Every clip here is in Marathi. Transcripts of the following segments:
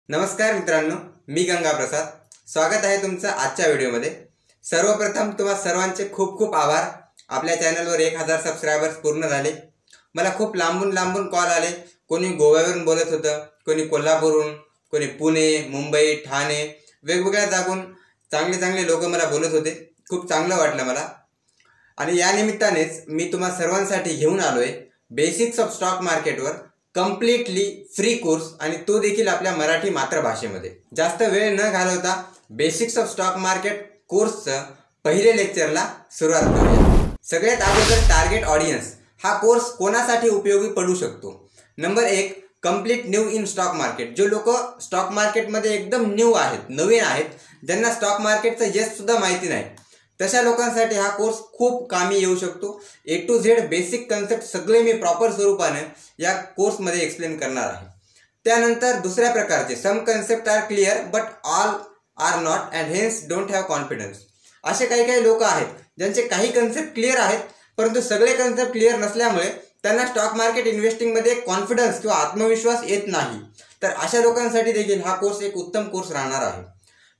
नमस्कार मित्रांनो, मी गंगा प्रसाद. स्वागत आहे तुमचं आजच्या व्हिडिओमध्ये. सर्वप्रथम तुम्हा सर्वांचे खूप खूप आभार. आपल्या चॅनलवर 1000 सबस्क्रायबर्स पूर्ण झाले. मला खूप लांबून कॉल आले. कोणी गोव्यावरून बोलत होतं, कोणी कोल्हापूरहून, कोणी पुणे, मुंबई, ठाणे, वेगवेगळ्या जागून चांगले लोक मला बोलत होते. खूप चांगलं वाटलं मला. आणि या निमित्तानेच मी तुम्हा सर्वांसाठी घेऊन आलो आहे बेसिक्स ऑफ स्टॉक मार्केटवर कम्प्लिटली फ्री कोर्स, आणि तो देखील आपल्या मराठी मातृभाषेमध्ये. जास्त वेळ न घालवता बेसिक्स ऑफ स्टॉक मार्केट कोर्सचं पहिले लेक्चरला सुरुवात करूया. सगळ्यात अगोदर टार्गेट ऑडियन्स. हा कोर्स कोणासाठी उपयोगी पडू शकतो? Number 1, complete new in stock market. जो लोक स्टॉक मार्केटमध्ये एकदम न्यू आहेत, नवीन आहेत, ज्यांना स्टॉक मार्केटचं यश सुद्धा माहिती नाही, तशा लोकांसाठी हा कोर्स खूप कामी येऊ शकतो. A to Z basic concept सगळे मी प्रॉपर स्वरूपाने या कोर्समध्ये एक्सप्लेन करणार आहे. त्यानंतर दुसऱ्या प्रकारचे some concept are clear but all are not and hence don't have confidence. असे काही लोक आहेत ज्यांचे काही कन्सेप्ट क्लिअर आहेत, परंतु सगळे कन्सेप्ट क्लिअर नसल्यामुळे त्यांना स्टॉक मार्केट इन्व्हेस्टिंगमध्ये कॉन्फिडन्स किंवा आत्मविश्वास येत नाही. तर अशा लोकांसाठी देखील हा कोर्स एक उत्तम कोर्स राहणार आहे.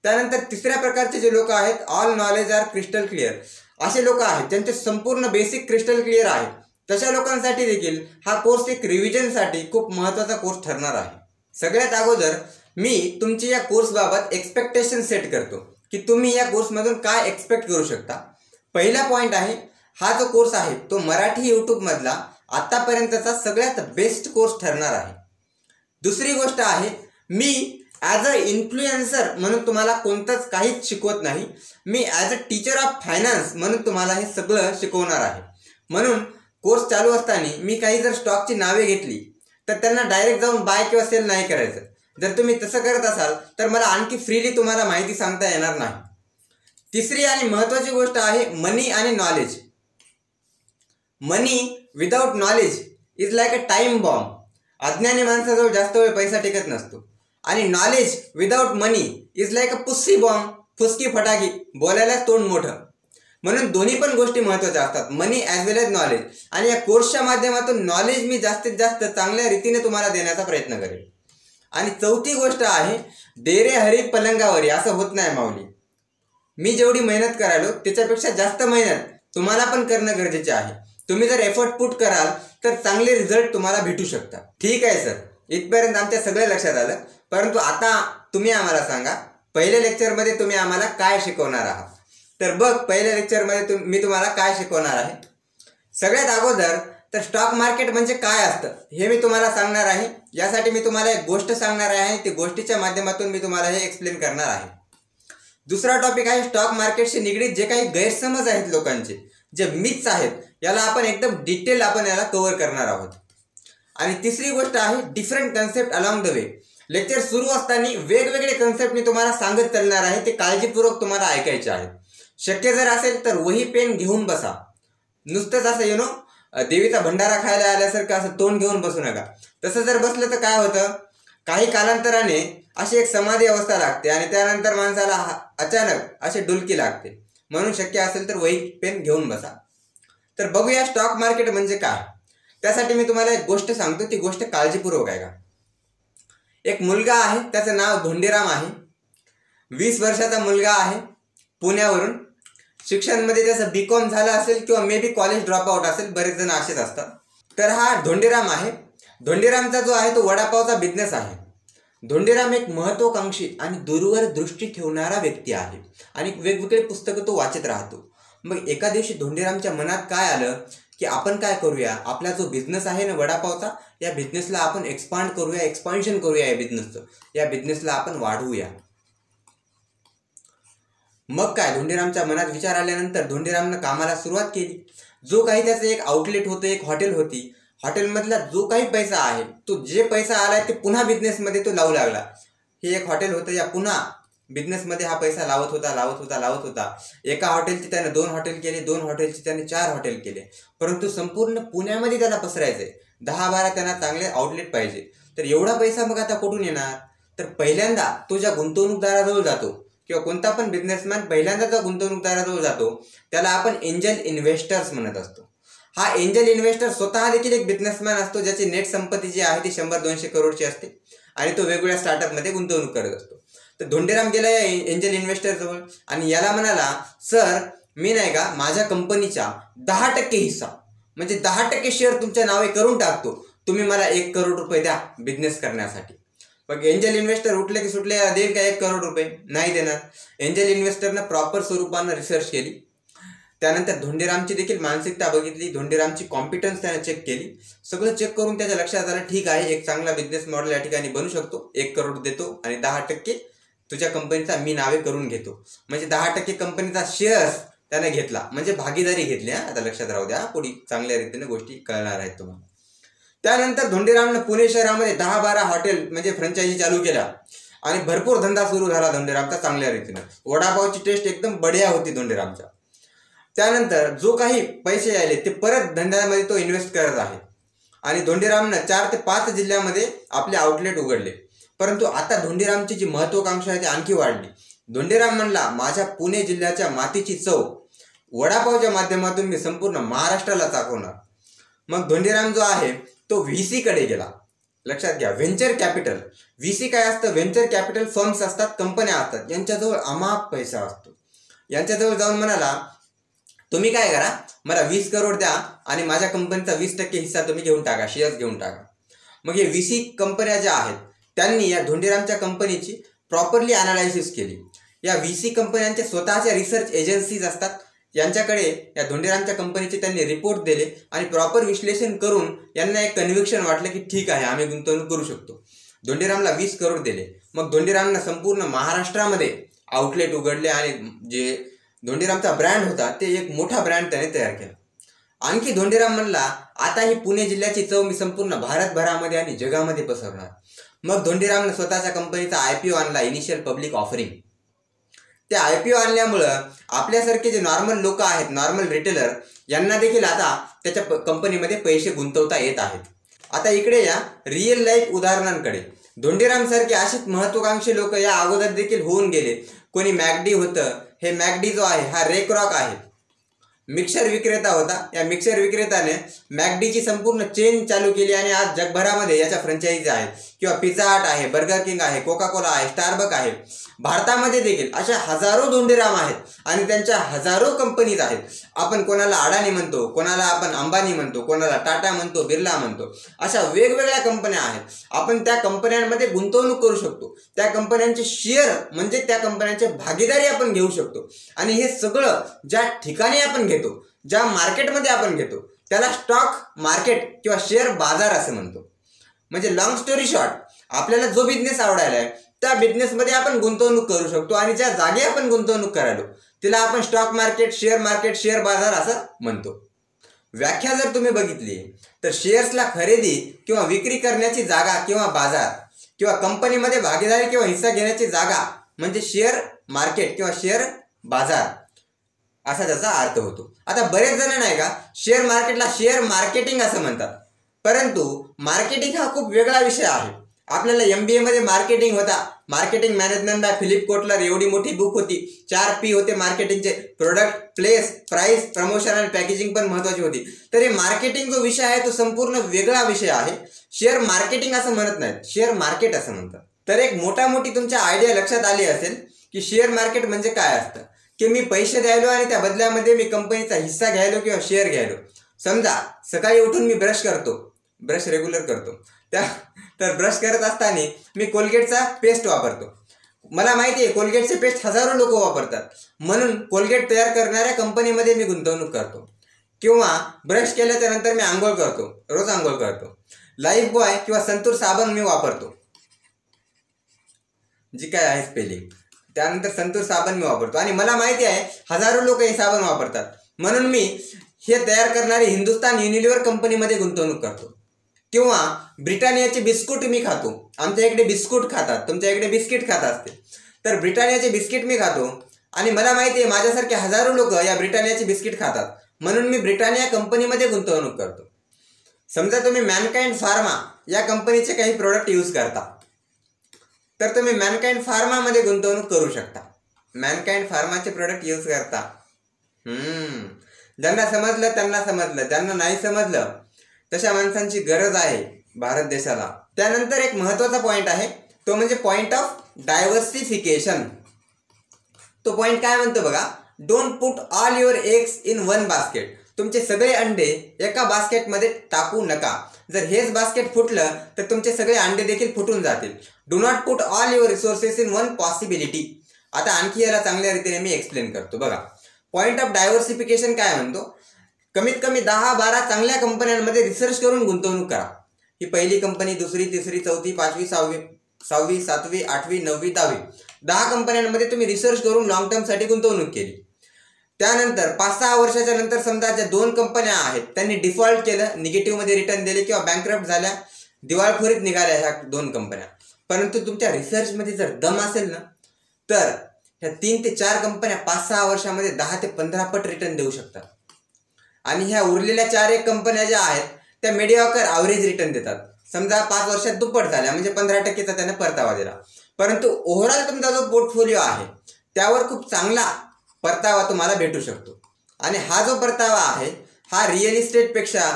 त्यानंतर तिसऱ्या प्रकारचे जे लोक आहेत, all knowledge are crystal clear. असे लोक आहेत ज्यांचे संपूर्ण बेसिक क्रिस्टल क्लिअर आहे. तशा लोकांसाठी देखील हा कोर्स एक रिव्हिजनसाठी खूप महत्त्वाचा कोर्स ठरणार आहे. सगळ्यात अगोदर मी तुमची या कोर्सबाबत एक्सपेक्टेशन सेट करतो की तुम्ही या कोर्समधून काय एक्सपेक्ट करू शकता. पहिला पॉईंट आहे, हा जो कोर्स आहे तो मराठी यूट्यूबमधला आतापर्यंतचा सगळ्यात बेस्ट कोर्स ठरणार आहे. दुसरी गोष्ट आहे, मी ॲज अ इन्फ्लुएन्सर म्हणून तुम्हाला कोणतंच काहीच शिकवत नाही. मी as a teacher of finance म्हणून तुम्हाला हे सगळं शिकवणार आहे. म्हणून कोर्स चालू असताना मी काही जर स्टॉकची नावे घेतली तर त्यांना डायरेक्ट जाऊन बाय किंवा सेल नाही करायचं. जर तुम्ही तसं करत असाल तर मला आणखी फ्रीली तुम्हाला माहिती सांगता येणार नाही. तिसरी आणि महत्त्वाची गोष्ट आहे मनी आणि knowledge. Money without knowledge is like a time bomb. अज्ञानी माणसाजवळ जास्त वेळ पैसा टिकत नसतो. आणि knowledge without money is like a पुस्सी बॉम्ब, फुसकी फटाकी, बोलायला तोंड मोठं. म्हणून दोन्ही पण गोष्टी महत्त्वाच्या असतात, money as well as knowledge. आणि या कोर्सच्या माध्यमातून नॉलेज मी जास्तीत जास्त चांगल्या रीतीने तुम्हाला देण्याचा प्रयत्न करेन. आणि चौथी गोष्ट आहे, देरे हरी पलंगावरी असं होत नाही माऊली. मी जेवढी मेहनत करायलो त्याच्यापेक्षा जास्त मेहनत तुम्हाला पण करणं गरजेचे आहे. तुम्ही जर एफर्ट पुट कराल तर चांगले रिझल्ट तुम्हाला भेटू शकतात. ठीक आहे सर, इथपर्यंत आमच्या सगळं लक्षात आलं. परंतु आता तुम्ही आम्हाला सांगा, पहिल्या लेक्चरमध्ये तुम्ही आम्हाला काय शिकवणार आहात? तर बघ, पहिल्या लेक्चरमध्ये मी तुम्हाला काय शिकवणार आहे. सगळ्यात अगोदर तर स्टॉक मार्केट म्हणजे काय असतं हे मी तुम्हाला सांगणार आहे. यासाठी मी तुम्हाला एक गोष्ट सांगणार आहे. ती गोष्टीच्या माध्यमातून मी तुम्हाला हे एक्सप्लेन करणार आहे. दुसरा टॉपिक आहे स्टॉक मार्केटशी निगडीत जे काही गैरसमज आहेत लोकांचे, जे मिथ्स आहेत, याला आपण एकदम डिटेल याला कव्हर करणार आहोत. आणि तिसरी गोष्ट आहे different concept along the way. Lecture सुरू असताना वेगवेगळे कन्सेप्ट मी तुम्हाला सांगत चालणार आहे. ते काळजीपूर्वक तुम्हाला ऐकायचे आहेत. शक्य जर असेल तर वही पेन घेऊन बसा. नुसतंच असं देवीचा भंडारा खायला आल्यासारखं असं तोंड घेऊन बसू नका. तसं जर बसलं तर काय होतं, काही कालांतराने अशी एक समाधी अवस्था लागते आणि त्यानंतर माणसाला अचानक अशी डुलकी लागते. म्हणून शक्य असेल तर वही पेन घेऊन बसा. तर बघूया स्टॉक मार्केट म्हणजे काय. त्यासाठी मी तुम्हाला एक गोष्ट सांगतो, ती गोष्ट काळजीपूर्वक ऐका. एक मुलगा आहे, त्याचं नाव धोंडीराम आहे. 20 वर्षाचा मुलगा आहे, पुण्यावरून. शिक्षणमध्ये त्याचं BCom झालं असेल किंवा मे बी कॉलेज ड्रॉपआउट असेल, बरेच जण असेच असतात. तर हा धोंडीराम आहे. धोंडीरामचा जो आहे तो वडापावचा बिझनेस आहे. धोंडीराम एक महत्त्वाकांक्षी आणि दूरवर दृष्टी ठेवणारा व्यक्ती आहे आणि वेगवेगळे पुस्तकं तो वाचत राहतो. मग एका दिवशी धोंडीरामच्या मनात काय आलं की आपण काय करूया, आपला जो बिझनेस आहे ना वडापावचा, या बिझनेसला आपण एक्सपान्शन करूया या बिझनेसला आपण वाढवूया. मग काय, धोंडीरामच्या मनात विचार आल्यानंतर धोंडीरामनं कामाला सुरुवात केली. जो काही त्याचं एक आउटलेट होतं, एक हॉटेल होती, हॉटेलमधला जो काही पैसा आहे तो जे पैसा आलाय ते पुन्हा बिझनेसमध्ये तो लावू लागला. हे एक हॉटेल होतं, या पुन्हा बिझनेसमध्ये हा पैसा लावत होता. एका हॉटेलची त्याने 2 हॉटेल केले, 2 हॉटेलची त्याने 4 हॉटेल केले. परंतु संपूर्ण पुण्यामध्ये त्याला पसरायचंय. 10-12 त्यांना चांगले आउटलेट पाहिजे. तर एवढा पैसा मग आता कुठून येणार? तर पहिल्यांदा तो ज्या गुंतवणूकदाराजवळ जातो किंवा कोणता पण बिझनेसमॅन पहिल्यांदा जो गुंतवणूकदाराजवळ जातो त्याला आपण एंजल इन्व्हेस्टर्स म्हणत असतो. हा एंजल इन्व्हेस्टर स्वतः देखील एक बिझनेसमॅन असतो, ज्याची नेट संपत्ती जी आहे ती 100-200 करोडची असते. आणि तो वेगवेगळ्या स्टार्टअपमध्ये गुंतवणूक करत असतो. तर धोंडीराम गेला या एंजल इन्व्हेस्टरजवळ आणि याला म्हणाला, सर मी नाही का माझ्या कंपनीचा 10% हिस्सा म्हणजे 10% शेअर तुमच्या नावे करून टाकतो, तुम्ही मला 1 करोड रुपये द्या बिझनेस करण्यासाठी. मग एंजल इन्व्हेस्टर उठले की सुटले, देईल का 1 करोड रुपये? नाही देणार. एंजल इन्व्हेस्टरनं प्रॉपर स्वरूपानं रिसर्च केली, त्यानंतर धोंडीरामची देखील मानसिकता बघितली, धोंडीरामची कॉम्पिटन्स त्याने चेक केली. सगळं चेक करून त्याच्या लक्षात आलं, ठीक आहे एक चांगला बिझनेस मॉडेल या ठिकाणी बनू शकतो. 1 करोड देतो आणि 10% तुझ्या कंपनीचा मी नावे करून घेतो. म्हणजे 10% कंपनीचा शेअर्स त्याने घेतला, म्हणजे भागीदारी घेतली. आता लक्षात राहू द्या, पुढे चांगल्या रीतीने गोष्टी कळणार आहेत तुम्हाला. त्यानंतर धोंडीरामनं पुणे शहरामध्ये 10-12 हॉटेल म्हणजे फ्रँचायझी चालू केल्या आणि भरपूर धंदा सुरू झाला धोंडीरामचा चांगल्या रीतीने. वडापावची टेस्ट एकदम बढिया होती धोंडीरामच्या. त्यानंतर जो काही पैसे आले ते परत धंद्यामध्ये तो इन्व्हेस्ट करत आहे आणि धोंडीरामनं 4 ते 5 जिल्ह्यामध्ये आपले आउटलेट उघडले. परंतु आता धोंडीरामची जी महत्वाकांक्षा आहे ती आणखी वाढली. धोंडीराम म्हणला, माझ्या पुणे जिल्ह्याच्या मातीची चव वडापावच्या माध्यमातून मी संपूर्ण महाराष्ट्राला दाखवणार. मग धोंडीराम जो आहे तो VC कडे गेला. लक्षात घ्या, व्हेंचर कॅपिटल. VC काय असतं? व्हेंचर कॅपिटल फर्म्स असतात, कंपन्या असतात, यांच्याजवळ अमाप पैसा असतो. यांच्याजवळ जाऊन म्हणाला, तुम्ही काय करा, मला 20 करोड द्या आणि माझ्या कंपनीचा 20% हिस्सा तुम्ही घेऊन टाका, शेअर्स घेऊन टाका. मग हे VC कंपन्या ज्या आहेत त्यांनी या धोंडीरामच्या कंपनीची प्रॉपरली अनालायसिस केली. या VC कंपन्यांच्या स्वतःच्या रिसर्च एजन्सीज असतात, यांच्याकडे या धोंडीरामच्या कंपनीचे त्यांनी रिपोर्ट दिले आणि प्रॉपर विश्लेषण करून यांना एक कन्व्हिक्शन वाटलं की ठीक आहे आम्ही गुंतवणूक करू शकतो. धोंडीरामला 20 करोड दिले. मग धोंडीरामनं संपूर्ण महाराष्ट्रामध्ये आउटलेट उघडले आणि जे धोंडीरामचा ब्रँड होता ते एक मोठा ब्रँड त्याने तयार केला. आणखी धोंडीराम म्हणला, आता ही पुणे जिल्ह्याची चव मी संपूर्ण भारतभरामध्ये आणि जगामध्ये पसरणार. मग धोंडीरामनं स्वतःच्या कंपनीचा IPO आणला, इनिशियल पब्लिक ऑफरिंग. त्या IPO आणल्यामुळं आपल्यासारखे जे नॉर्मल लोक आहेत, नॉर्मल रिटेलर, यांना देखील आता त्याच्या कंपनीमध्ये पैसे गुंतवता येत आहेत. आता इकडे या रिअल लाईफ उदाहरणांकडे. धोंडीराम सारखे असेच महत्वाकांक्षी लोक या अगोदर देखील होऊन गेले. कोणी मॅकडी होतं, हे मॅकडी जो आहे हा रेकरॉक आहे, मिक्सर विक्रेता होता. या मिक्सर विक्रेत्याने मॅकडीची संपूर्ण चेन चालू केली आणि आज जगभरामध्ये याच्या फ्रँचायझी आहेत. किंवा पिझ्झा हट आहे, बर्गर किंग आहे, कोका कोला आहे, स्टारबक आहे. भारतामध्ये देखील अशा हजारो धोंडीराम आहेत आणि त्यांच्या हजारो कंपनीज आहेत. आपण कोणाला अडाणी म्हणतो, कोणाला आपण अंबानी म्हणतो, कोणाला टाटा म्हणतो, बिर्ला म्हणतो. अशा वेगवेगळ्या कंपन्या आहेत. आपण त्या कंपन्यांमध्ये गुंतवणूक करू शकतो. त्या कंपन्यांचे शेअर म्हणजे त्या कंपन्यांची भागीदारी आपण घेऊ शकतो. आणि हे सगळं ज्या ठिकाणी आपण घेतो, ज्या मार्केटमध्ये आपण घेतो, त्याला स्टॉक मार्केट किंवा शेअर बाजार असं म्हणतो. म्हणजे लॉंग स्टोरी शॉर्ट, आपल्याला जो बिझनेस आवडायला आहे त्या बिझनेसमध्ये आपण गुंतवणूक करू शकतो आणि ज्या जागी आपण गुंतवणूक करायलो तिला आपण स्टॉक मार्केट, शेअर बाजार असं म्हणतो. व्याख्या जर तुम्ही बघितली तर शेअर्सला खरेदी किंवा विक्री करण्याची जागा किंवा बाजार किंवा कंपनीमध्ये भागीदारी किंवा हिस्सा घेण्याची जागा म्हणजे शेअर मार्केट किंवा शेअर बाजार असा त्याचा अर्थ होतो. आता बरेच जण नाही का शेअर मार्केटला शेअर मार्केटिंग असं म्हणतात, परंतु मार्केटिंग हा खूप वेगळा विषय आहे. आपल्याला MBA मध्ये मार्केटिंग होता, marketing management by Philip Kotler एवढी मोठी बुक होती. 4 P होते मार्केटिंगचे, प्रोडक्ट, प्लेस, प्राइस, प्रमोशन आणि पॅकेजिंग पण महत्वाची होती. तर हे मार्केटिंग जो विषय आहे तो संपूर्ण वेगळा विषय आहे. शेअर मार्केटिंग असं म्हणत नाहीत, शेअर मार्केट असं म्हणतात. तर एक मोठी तुमच्या आयडिया लक्षात आली असेल की शेअर मार्केट म्हणजे काय असतं. की मी पैसे द्यायलो आणि त्या बदल्यामध्ये मी कंपनीचा हिस्सा घ्यायलो किंवा शेअर घ्यायलो. समजा सकाळी उठून मी ब्रश करतो, ब्रश रेग्युलर करतो, तर ब्रश करत असताना मी कोलगेटचा पेस्ट वापरतो. मला माहिती आहे कोलगेटचे पेस्ट हजारो लोक वापरतात, म्हणून कोलगेट तयार करणाऱ्या कंपनीमध्ये मी गुंतवणूक करतो. किंवा ब्रश केल्याच्या नंतर मी आंघोळ करतो, रोज आंघोळ करतो. लाईफ बॉय किंवा संतूर साबण मी वापरतो, जी काय आहे स्पेलिंग, त्यानंतर संतूर साबण मी वापरतो आणि मला माहिती आहे हजारो लोक हे साबण वापरतात, म्हणून मी हे तयार करणारी हिंदुस्तान युनिलिव्हर कंपनीमध्ये गुंतवणूक करतो. किंवा ब्रिटानियाचे बिस्कुट मी खातो. आमच्या इकडे बिस्कुट खातात, तुमच्या इकडे बिस्किट खात असते. तर ब्रिटानियाचे बिस्किट मी खातो आणि मला माहिती आहे माझ्यासारखे हजारो लोक या ब्रिटानियाचे बिस्किट खातात, म्हणून मी ब्रिटानिया कंपनीमध्ये गुंतवणूक करतो. समजा तुम्ही मॅनकाइंड फार्मा या कंपनीचे काही प्रोडक्ट यूज करता, तर तुम्ही मॅनकाइंड फार्मामध्ये गुंतवणूक करू शकता. मॅनकाइंड फार्माचे प्रोडक्ट यूज करता. ज्यांना समजलं त्यांना समजलं, ज्यांना नाही समजलं तशा माणसांची गरज आहे. भारत देशाला. त्यानंतर एक महत्त्वाचा पॉईंट आहे, तो म्हणजे पॉईंट ऑफ डायव्हर्सिफिकेशन. तो पॉईंट काय म्हणतो बघा, don't put all your eggs in one basket. तुमचे सगळे अंडे एका बास्केटमध्ये टाकू नका. जर हेच बास्केट फुटलं तर तुमचे सगळे अंडे देखील फुटून जातील. Do not put all your resources in one possibility. आता आणखी याला चांगल्या रीतीने मी एक्सप्लेन करतो. बघा, पॉईंट ऑफ डायव्हर्सिफिकेशन काय म्हणतो, कमीत कमी 10-12 चांगल्या कंपन्यांमध्ये रिसर्च करून गुंतवणूक करा. ही पहिली कंपनी, दुसरी, तिसरी, चौथी, 5वी, 6वी, 7वी, 8वी, 9वी, 10वी 10 कंपन्यांमध्ये तुम्ही रिसर्च करून लॉंग टर्मसाठी गुंतवणूक केली. त्यानंतर 5-6 वर्षाच्या नंतर समजा ज्या 2 कंपन्या आहेत त्यांनी डिफॉल्ट केलं, निगेटिव्हमध्ये रिटर्न दिले किंवा बँकरप्ट झाल्या, दिवाळखोरीत निघाल्या ह्या 2 कंपन्या, परंतु तुमच्या रिसर्चमध्ये जर दम असेल ना, तर ह्या 3 ते 4 कंपन्या 5-6 वर्षामध्ये 10 ते 15 पट रिटर्न देऊ शकतात. आणि ह्या उरलेल्या 4-1 कंपन्या ज्या आहेत त्या मीडियाकर ॲव्हरेज रिटर्न देतात. समजा 5 वर्षात दुप्पट झाल्या म्हणजे 15%चा त्याने परतावा दिला, परंतु ओव्हरऑल तुमचा जो पोर्टफोलिओ आहे त्यावर खूप चांगला परतावा तुम्हाला भेटू शकतो. आणि हा जो परतावा आहे हा रिअल इस्टेटपेक्षा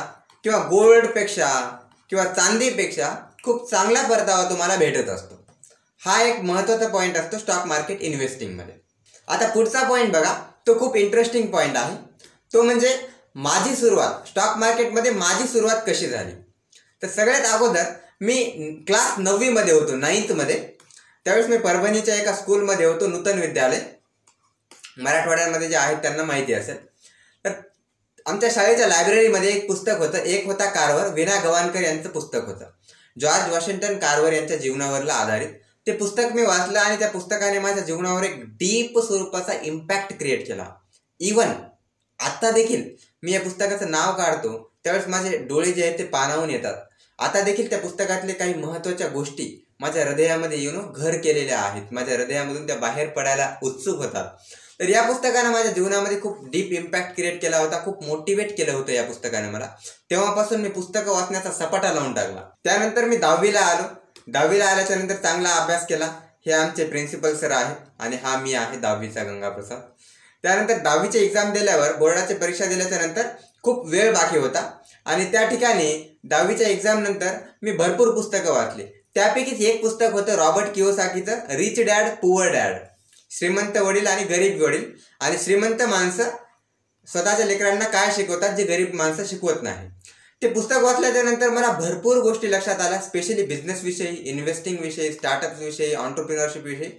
किंवा गोल्डपेक्षा किंवा चांदीपेक्षा खूप चांगला परतावा तुम्हाला भेटत असतो. हा एक महत्त्वाचा पॉईंट असतो स्टॉक मार्केट इन्व्हेस्टिंगमध्ये. आता पुढचा पॉईंट बघा, तो खूप इंटरेस्टिंग पॉईंट आहे. तो म्हणजे माझी सुरुवात, स्टॉक मार्केटमध्ये माझी सुरुवात कशी झाली. तर सगळ्यात अगोदर मी क्लास 9वी मध्ये होतो, 9th मध्ये. त्यावेळेस मी परभणीच्या एका स्कूलमध्ये होतो, नूतन विद्यालय, मराठवाड्यामध्ये जे आहेत त्यांना माहिती असेल. तर आमच्या शाळेच्या लायब्ररीमध्ये एक पुस्तक होतं, एक होता कार्व्हर, विना गवाणकर यांचं पुस्तक होतं, जॉर्ज वॉशिंग्टन कार्व्हर यांच्या जीवनावरला आधारित. ते पुस्तक मी वाचलं आणि त्या पुस्तकाने माझ्या जीवनावर एक डीप स्वरूपाचा इम्पॅक्ट क्रिएट केला. इवन आत्ता देखील मी या पुस्तकाचं नाव काढतो त्यावेळेस माझे डोळे जे आहेत ते पाणावून येतात. आता देखील त्या पुस्तकातले काही महत्त्वाच्या गोष्टी माझ्या हृदयामध्ये येऊन घर केलेल्या आहेत, माझ्या हृदयामधून त्या बाहेर पडायला उत्सुक होतात. तर या पुस्तकानं माझ्या जीवनामध्ये खूप डीप इम्पॅक्ट क्रिएट केला होता, खूप मोटिवेट केलं होतं या पुस्तकाने मला. तेव्हापासून मी पुस्तकं वाचण्याचा सपाटा लावून टाकला. त्यानंतर मी 10वीला आलो. 10वीला आल्याच्या नंतर चांगला अभ्यास केला. हे आमचे प्रिन्सिपल सर आहेत आणि हा मी आहे 10वीचा गंगाप्रसाद. त्यानंतर 10वीची एक्झाम दिल्यावर, बोर्डाची परीक्षा दिल्याच्या नंतर खूप वेळ बाकी होता आणि त्या ठिकाणी 10वीच्या एक्झाम नंतर मी भरपूर पुस्तकं वाचली. त्यापैकीच एक पुस्तक होतं रॉबर्ट कियोसाकीचं, रिच डॅड पुअर डॅड. श्रीमंत वडील आणि गरीब वडील. आणि श्रीमंत माणसं स्वतःच्या लेकरांना काय शिकवतात जे गरीब माणसं शिकवत नाही. ते पुस्तक वाचल्याच्या नंतर मला भरपूर गोष्टी लक्षात आल्या, स्पेशली बिझनेसविषयी, इन्व्हेस्टिंगविषयी, स्टार्टअप्सविषयी, ऑन्टरप्रिनरशिपविषयी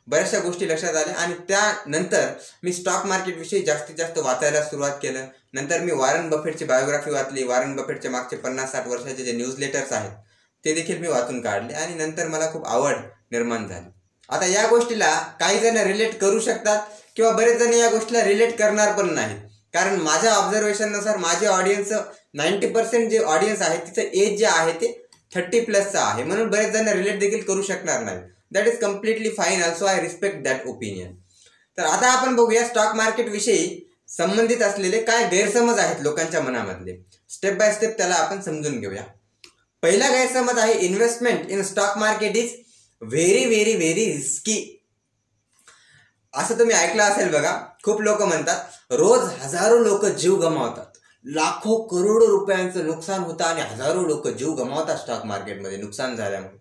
बऱ्याचशा गोष्टी लक्षात आल्या. आणि त्यानंतर मी स्टॉक मार्केटविषयी जास्तीत जास्त वाचायला सुरुवात केलं. नंतर मी वॉरन बफेटची बायोग्राफी वाचली. वॉरन बफेटचे मागचे 50-60 वर्षाचे जे न्यूजलेटर्स आहेत ते देखील मी वाचून काढले आणि नंतर मला खूप आवड निर्माण झाली. आता या गोष्टीला काही जण रिलेट करू शकतात किंवा बरेच जण या गोष्टीला रिलेट करणार पण नाहीत, कारण माझ्या ऑब्झर्वेशननुसार माझ्या ऑडियन्सचं 90% जे ऑडियन्स आहे तिचं एज जे आहे ते 30+ आहे, म्हणून बरेच जण रिलेट देखील करू शकणार नाही. That is completely fine. Also I respect that opinion. तर आता आपण बघूया स्टॉक मार्केटविषयी संबंधित असलेले काय गैरसमज आहेत लोकांच्या मनामधले. स्टेप बाय स्टेप त्याला आपण समजून घेऊया. पहिला गैरसमज आहे, investment in stock market is very very very risky. असं तुम्ही ऐकलं असेल बघा. खूप लोक म्हणतात रोज हजारो लोक जीव गमावतात, लाखो करोडो रुपयांचं नुकसान होतं आणि हजारो लोक जीव गमावतात स्टॉक मार्केटमध्ये नुकसान झाल्यामुळे.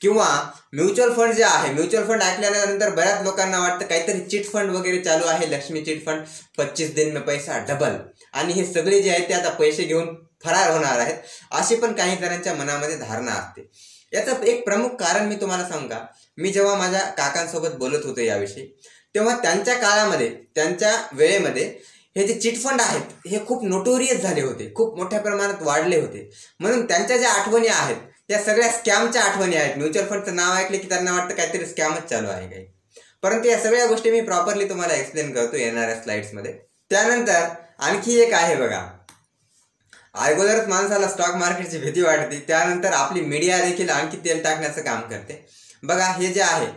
किंवा म्युच्युअल फंड जे आहे, म्युच्युअल फंड ऐकल्यानंतर बऱ्याच लोकांना वाटतं काहीतरी चिट फंड वगैरे चालू आहे, लक्ष्मी चिट फंड, 25 दिन में पैसा डबल, आणि हे सगळे जे आहेत ते आता पैसे घेऊन फरार होणार आहेत, अशी पण काही जणांच्या मनामध्ये धारणा असते. याचं एक प्रमुख कारण मी तुम्हाला सांगू का, मी जेव्हा माझ्या काकांसोबत बोलत होतो याविषयी, तेव्हा त्यांच्या काळामध्ये, त्यांच्या वेळेमध्ये हे जे चिट फंड आहेत हे खूप नोटोरियस झाले होते, खूप मोठ्या प्रमाणात वाढले होते. म्हणून त्यांच्या ज्या आठवणी आहेत त्या सगळ्या स्कॅमच्या आठवणी आहेत. म्युच्युअल फंडचं नाव ऐकले की त्यांना वाटतं काहीतरी स्कॅमच चालू आहे काही. परंतु या सगळ्या गोष्टी मी प्रॉपरली तुम्हाला एक्सप्लेन करतो येणाऱ्या स्लाइड्समध्ये. त्यानंतर आणखी एक आहे बघा, अगोदरच माणसाला स्टॉक मार्केटची भीती वाटते, त्यानंतर आपली मीडिया देखील आणखी तेल टाकण्याचं काम करते. बघा हे जे आहे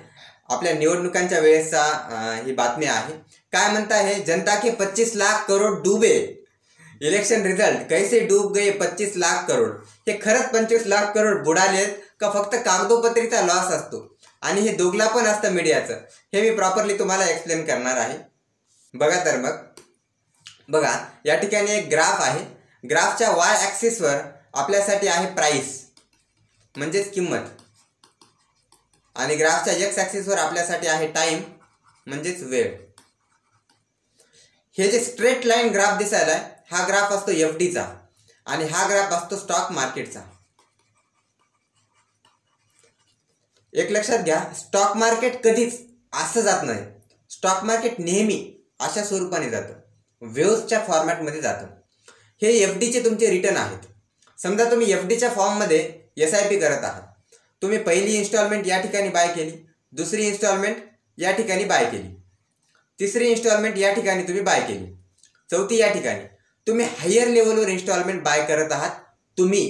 आपल्या निवडणुकांच्या वेळेसचा ही बातमी आहे. काय म्हणता है, जनता के 25 लाख करोड डुबे, इलेक्शन रिझल्ट कैसे डूब गए 25 लाख करोड. हे खरंच 25 लाख करोड बुडालेत का फक्त कागदोपत्रीचा लॉस असतो, आणि हे दोघला पण असतं मीडियाचं, हे मी प्रॉपरली तुम्हाला एक्सप्लेन करणार आहे. बघा तर मग बघा या ठिकाणी एक ग्राफ आहे. ग्राफच्या वाय ॲक्सिसवर आपल्यासाठी आहे प्राइस म्हणजेच किंमत, आणि ग्राफच्या एक्स ॲक्सिसवर आपल्यासाठी आहे टाइम म्हणजेच वेळ. हे जे स्ट्रेट लाईन ग्राफ दिसायला आहे हा ग्राफ असतो FDचा आणि हा ग्राफ असतो स्टॉक मार्केटचा. एक लक्षात घ्या, स्टॉक मार्केट कधीच असं जात नाही. स्टॉक मार्केट नेहमी अशा स्वरूपाने जातं, वेव्हच्या फॉर्मॅटमध्ये जातं. हे FDचे तुमचे रिटर्न आहेत. समजा तुम्ही FDच्या फॉर्ममध्ये SIP करत आहात. तुम्ही पहिली इन्स्टॉलमेंट या ठिकाणी बाय केली, दुसरी इन्स्टॉलमेंट या ठिकाणी बाय केली, तिसरी इन्स्टॉलमेंट या ठिकाणी तुम्ही बाय केली, चौथी या ठिकाणी. तुम्ही हायर लेवलवर इन्स्टॉलमेंट बाय करत आहात. तुम्ही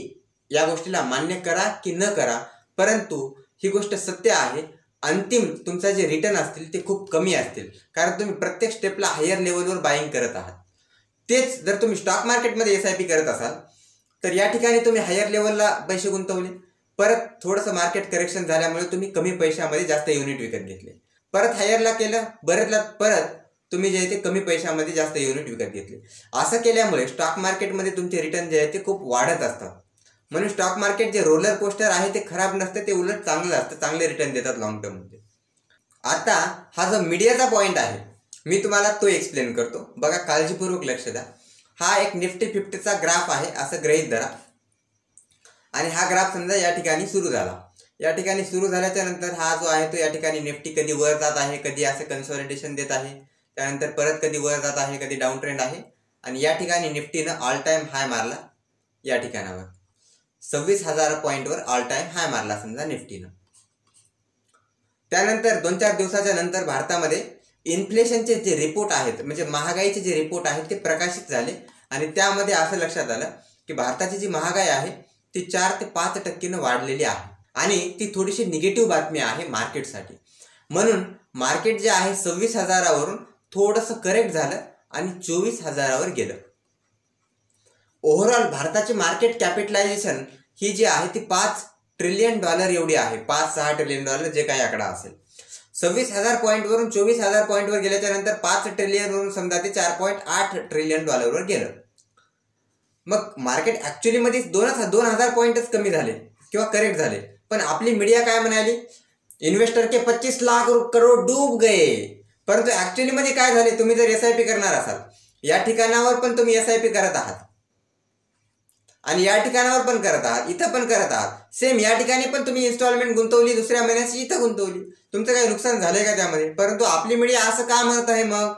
या गोष्टीला मान्य करा की न करा, परंतु ही गोष्ट सत्य आहे, अंतिम तुमचा जे रिटर्न असतील ते खूप कमी असतील, कारण तुम्ही प्रत्येक स्टेपला हायर लेवलवर बाईंग करत आहात. तेच जर तुम्ही स्टॉक मार्केटमध्ये SIP करत असाल तर या ठिकाणी तुम्ही हायर लेवलला पैसे गुंतवले, परत थोडंसं मार्केट करेक्शन झाल्यामुळे तुम्ही कमी पैशामध्ये जास्त युनिट विकत घेतले, परत हायरला केलं, परत तुम्ही जे आहे ते कमी पैशामध्ये जास्त युनिट विकत घेतले. असं केल्यामुळे स्टॉक मार्केटमध्ये तुमचे रिटर्न जे आहे ते खूप वाढत असतात. म्हणून स्टॉक मार्केट जे रोलर कोस्टर आहे ते खराब नसतं, ते उलट चांगलं असतं, चांगले रिटर्न देतात लॉंग टर्ममध्ये. आता हा जो मीडियाचा पॉईंट आहे मी तुम्हाला तो एक्सप्लेन करतो. बघा, काळजीपूर्वक लक्ष द्या. हा एक निफ्टी 50चा ग्राफ आहे असं गृहीत धरा, आणि हा ग्राफ समजा या ठिकाणी सुरू झाला. या ठिकाणी सुरू झाल्याच्या नंतर हा जो आहे तो या ठिकाणी निफ्टी कधी वर जात आहे, कधी असं कन्सॉलिडेशन देत आहे, त्यानंतर परत कधी वर जात आहे, कधी डाऊन ट्रेंड आहे, आणि या ठिकाणी निफ्टीनं ऑल टाइम हाय मारला. या ठिकाणावर 26,000 पॉईंटवर ऑल टाइम हाय मारला समजा निफ्टीनं. त्यानंतर 2-4 दिवसाच्या नंतर भारतामध्ये इन्फ्लेशनचे जे रिपोर्ट आहेत, म्हणजे महागाईचे जे रिपोर्ट आहेत ते प्रकाशित झाले, आणि त्यामध्ये असं लक्षात आलं की भारताची जी महागाई आहे ती 4 ते 5% वाढलेली आहे, आणि ती थोडीशी निगेटिव्ह बातमी आहे मार्केटसाठी. म्हणून मार्केट जे आहे 26,000वरून थोडंसं करेक्ट झालं आणि 24,000वर गेलं. ओव्हरऑल भारताची मार्केट कॅपिटलायझेशन ही जी आहे ती $5 ट्रिलियन एवढी आहे, $5-6 ट्रिलियन जे काही आकडा असेल. 26,000 पॉईंटवरून 24,000 पॉईंटवर गेल्याच्या नंतर 5 ट्रिलियनवरून समजा ते $4.8 ट्रिलियन वर गेलं. मग मार्केट ॲक्च्युलीमध्ये 2,000 पॉईंटच कमी झाले किंवा करेक्ट झाले, पण आपली मीडिया काय म्हणाली, इन्व्हेस्टर के 25 लाख करोड डूब गए. परंतु ॲक्च्युलीमध्ये काय झाले, तुम्ही जर SIP करणार असाल या ठिकाणावर पण तुम्ही SIP करत आहात, आणि या ठिकाणावर पण करत आहात, इथं पण करत आहात. सेम या ठिकाणी पण तुम्ही इन्स्टॉलमेंट गुंतवली, दुसऱ्या महिन्याची इथं गुंतवली, तुमचं काही नुकसान झालंय का त्यामध्ये? परंतु आपली मीडिया असं का म्हणत आहे मग?